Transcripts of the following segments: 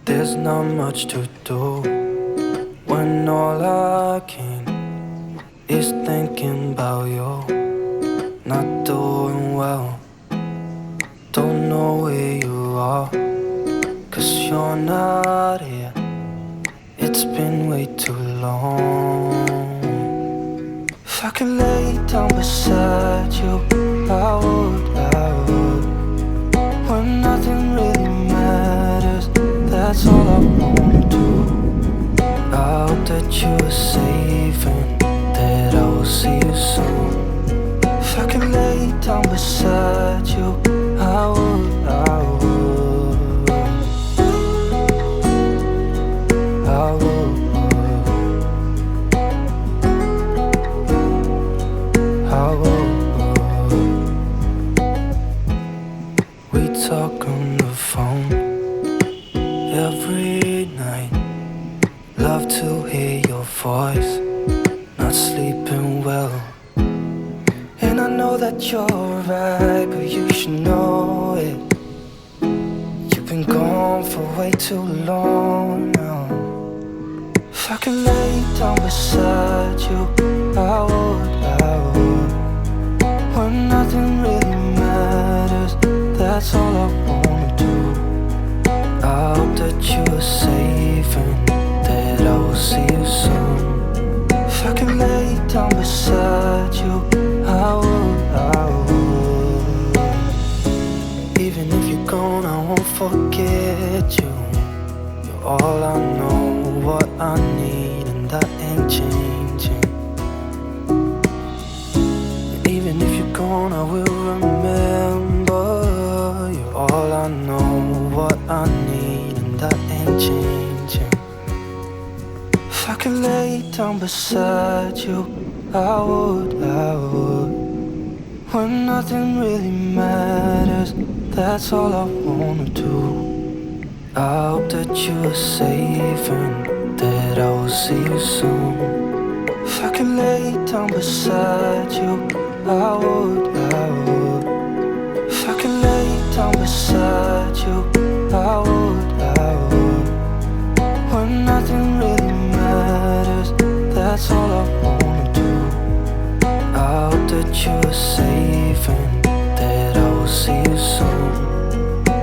There's not much to do when all I can is thinking about you. Not doing well, don't know where you are, 'cause you're not here. It's been way too long. If I could lay down beside you, I would, when nothing really matters, that's all I wanna do. I hope that you are safe and that I will see you soon. If I could lay down beside you, I would, I would, I would, I would. We talk on the phone every night. Love to hear your voice, not sleeping well. And I know that you're right, but you should know it. You've been gone for way too long now. If I could lay down beside you, I would, I would. When nothing really matters, that's all I wanna do. I hope that you are safe and that I will see you soon. If I could lay down beside you, I would, I would. Even if you're gone, I won't forget you. You're all I know, what I need, and that ain't changing. And even if you're gone, I will remember. You're all I know, what I need, and that ain't changing. If I could lay down beside you, I would, I would. When nothing really matters, that's all I wanna do. I hope that you are safe and that I will see you soon. If I could lay down beside you, I would, I would. If I could lay down beside you, I would, I would. When nothing really matters, that's all I wanna do. I hope that you are safe and that I will see you soon.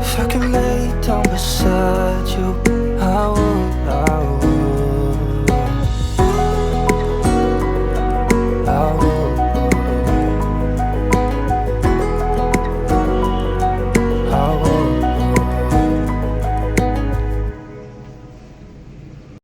If I could lay down beside you,